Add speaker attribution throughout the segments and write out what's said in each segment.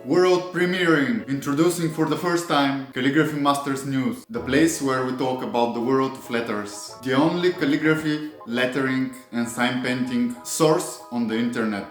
Speaker 1: World premiering, introducing for the first time Calligraphy Masters News, the place where we talk about the world of letters. The only calligraphy, lettering and sign painting source on the internet.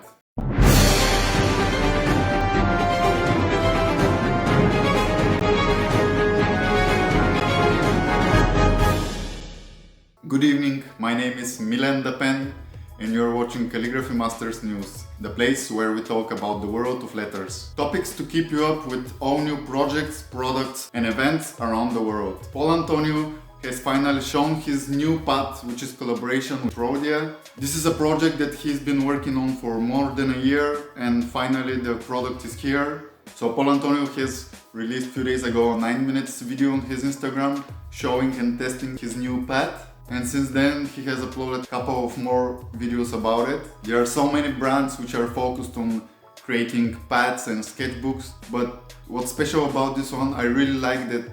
Speaker 1: Good evening, my name is Milan the Pen and you're watching Calligraphy Masters News, the place where we talk about the world of letters. Topics to keep you up with all new projects, products and events around the world. Paul Antonio has finally shown his new path, which is collaboration with Rhodia. This is a project that he's been working on for more than a year and finally the product is here. So Paul Antonio has released a few days ago a 9 minutes video on his Instagram showing and testing his new path. And since then he has uploaded a couple of more videos about it. There are so many brands which are focused on creating pads and sketchbooks, but what's special about this one, I really like that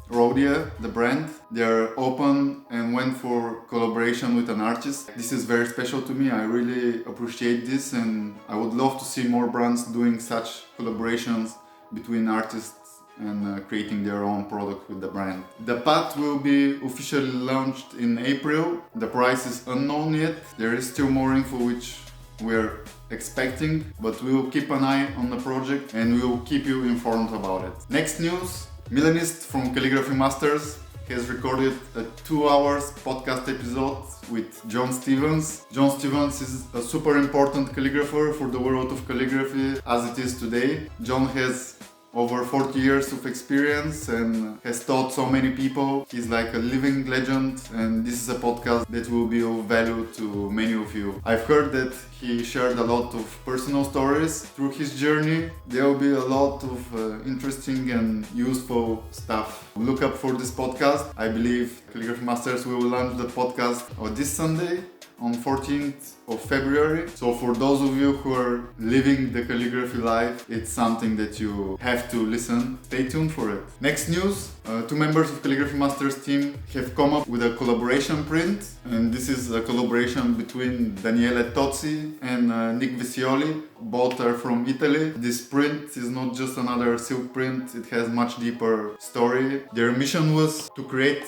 Speaker 1: Rhodia, the brand, they are open and went for collaboration with an artist. This is very special to me, I really appreciate this and I would love to see more brands doing such collaborations between artists and creating their own product with the brand. The path will be officially launched in April. The price is unknown yet. There is still more info which we're expecting, but we will keep an eye on the project and we will keep you informed about it. Next news, Milanist from Calligraphy Masters has recorded a 2 hours podcast episode with Joan Stevens. Joan Stevens is a super important calligrapher for the world of calligraphy as it is today. Joan has over 40 years of experience and has taught so many people. He's like a living legend and this is a podcast that will be of value to many of you. I've heard that he shared a lot of personal stories through his journey. There will be a lot of interesting and useful stuff. Look up for this podcast. I believe Calligraphy Masters will launch the podcast this Sunday on 14th of February. So for those of you who are living the calligraphy life, it's something that you have to listen. Stay tuned for it. Next news, 2 members of Calligraphy Masters team have come up with a collaboration print, and this is a collaboration between Daniele Tozzi and Nicolo Visioli. Both are from Italy. This print is not just another silk print, it has much deeper story. Their mission was to create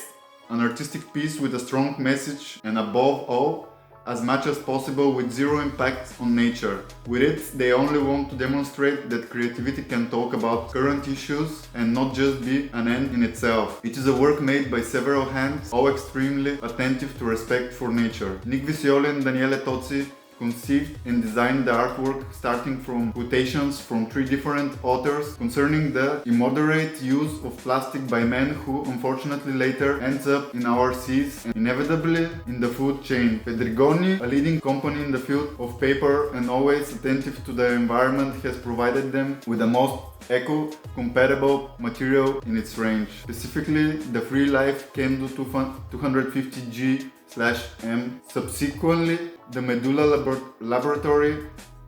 Speaker 1: an artistic piece with a strong message and above all, as much as possible with zero impact on nature. With it, they only want to demonstrate that creativity can talk about current issues and not just be an end in itself. It is a work made by several hands, all extremely attentive to respect for nature. Nick Visioli and Daniele Tozzi conceived and designed the artwork starting from quotations from 3 different authors concerning the immoderate use of plastic by men who unfortunately later ends up in our seas and inevitably in the food chain. Pedrigoni, a leading company in the field of paper and always attentive to the environment, has provided them with the most eco-compatible material in its range. Specifically, the Free Life Kendo 250G/M. Subsequently, the Medulla Laboratory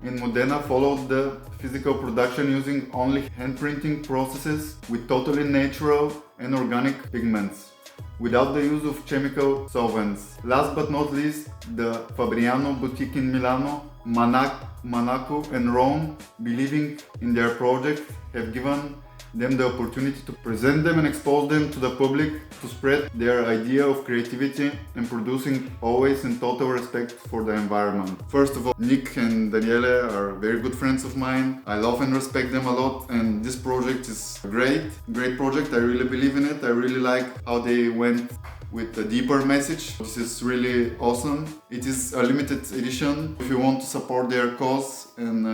Speaker 1: in Modena followed the physical production using only hand printing processes with totally natural and organic pigments, without the use of chemical solvents. Last but not least, the Fabriano boutique in Milano, Monaco and Rome, believing in their project, have given them the opportunity to present them and expose them to the public, to spread their idea of creativity and producing always in total respect for the environment. First of all, Nick and Daniele are very good friends of mine. I love and respect them a lot and this project is a great project. I really believe in it. I really like how they went with a deeper message. This is really awesome. It is a limited edition. If you want to support their cause and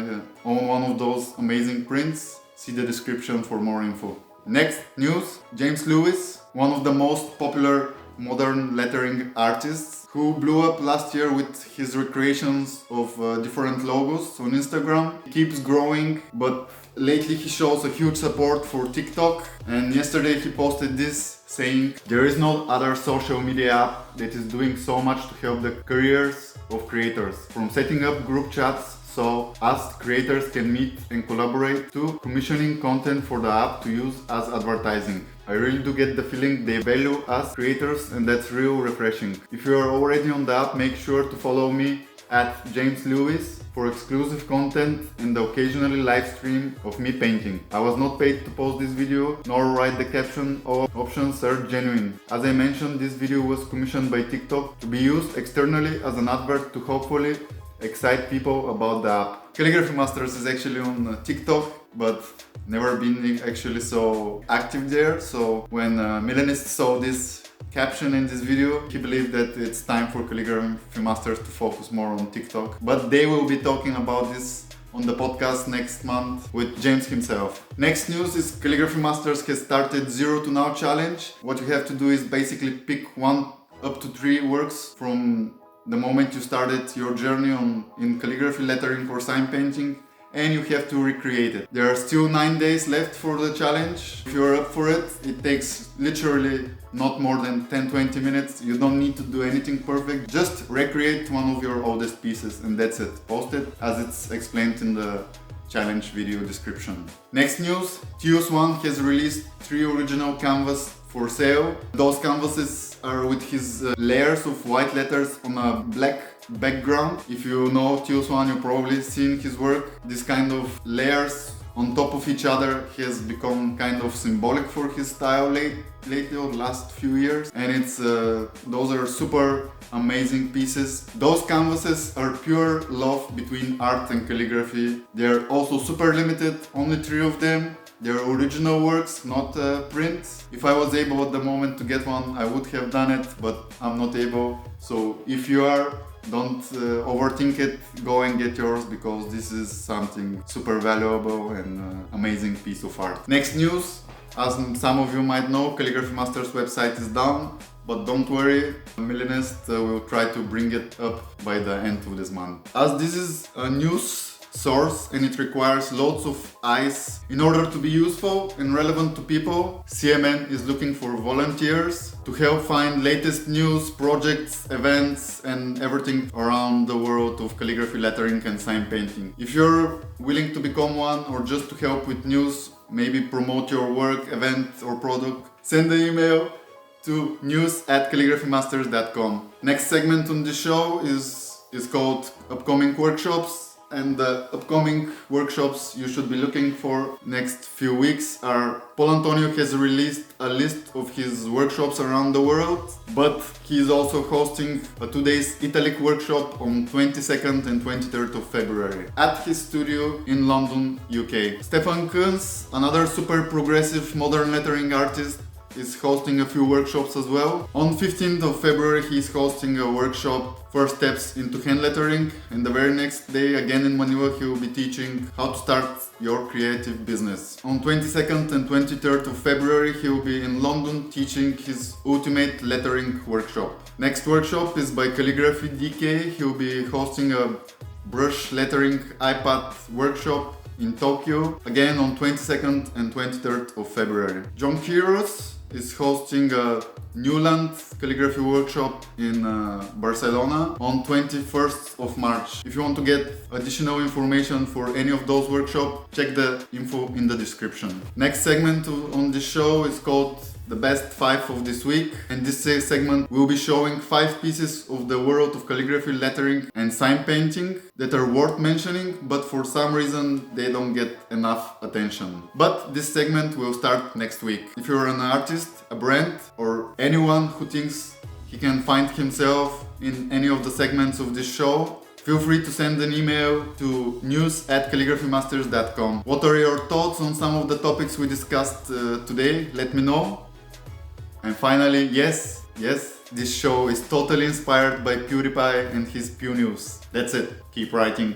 Speaker 1: own one of those amazing prints, see the description for more info. Next news, James Lewis, one of the most popular modern lettering artists who blew up last year with his recreations of different logos on Instagram. He keeps growing, but lately he shows a huge support for TikTok and yesterday he posted this saying, "There is no other social media app that is doing so much to help the careers of creators, from setting up group chats so us creators can meet and collaborate to commissioning content for the app to use as advertising. I really do get the feeling they value us creators and that's real refreshing. If you are already on the app, make sure to follow me @JamesLewis for exclusive content and the occasionally live stream of me painting. I was not paid to post this video nor write the caption. All options are genuine. As I mentioned, this video was commissioned by TikTok to be used externally as an advert to hopefully excite people about the app. Calligraphy Masters is actually on TikTok, but never been actually so active there. So when Milanist saw this caption in this video, he believed that it's time for Calligraphy Masters to focus more on TikTok. But they will be talking about this on the podcast next month with James himself. Next news is Calligraphy Masters has started Zero to Now challenge. What you have to do is basically pick 1 up to 3 works from the moment you started your journey in calligraphy, lettering or sign painting, and you have to recreate it. There are still 9 days left for the challenge. If you're up for it, it takes literally not more than 10-20 minutes. You don't need to do anything perfect. Just recreate one of your oldest pieces and that's it. Post it as it's explained in the challenge video description. Next news, Theosone has released 3 original canvas for sale. Those canvases are with his layers of white letters on a black background. If you know Theosone, you've probably seen his work. This kind of layers on top of each other has become kind of symbolic for his style lately, or last few years. And it's those are super amazing pieces. Those canvases are pure love between art and calligraphy. They're also super limited, only 3 of them. They're original works, not prints. If I was able at the moment to get one, I would have done it, but I'm not able. So if you are, don't overthink it, go and get yours, because this is something super valuable and amazing piece of art. Next news, as some of you might know, Calligraphy Masters website is down, but don't worry, Milanist will try to bring it up by the end of this month. As this is a news source and it requires lots of eyes in order to be useful and relevant to people, CMN is looking for volunteers to help find latest news, projects, events and everything around the world of calligraphy, lettering and sign painting. If you're willing to become one, or just to help with news, maybe promote your work, event or product, send an email to news@calligraphymasters.com. Next segment on the show is called Upcoming Workshops. And the upcoming workshops you should be looking for next few weeks are: Paul Antonio has released a list of his workshops around the world, but he is also hosting a 2 days Italic workshop on 22nd and 23rd of February at his studio in London, UK. Stefan Kunz, another super progressive modern lettering artist, is hosting a few workshops as well. On 15th of February he is hosting a workshop, First Steps into Hand Lettering, and the very next day, again in Manila, he will be teaching how to start your creative business. On 22nd and 23rd of February he will be in London teaching his Ultimate Lettering workshop. Next workshop is by Calligraphy DK. He will be hosting a brush lettering iPad workshop in Tokyo, again on 22nd and 23rd of February. Joan Quiros is hosting a Newland calligraphy workshop in Barcelona on 21st of March. If you want to get additional information for any of those workshops, check the info in the description. Next segment on this show is called The Best 5 of this week, and this segment will be showing 5 pieces of the world of calligraphy, lettering and sign painting that are worth mentioning, but for some reason they don't get enough attention. But this segment will start next week. If you're an artist, a brand, or anyone who thinks he can find himself in any of the segments of this show, feel free to send an email to news@calligraphymasters.com. What are your thoughts on some of the topics we discussed today? Let me know. And finally, yes, this show is totally inspired by PewDiePie and his Pew News. That's it. Keep writing.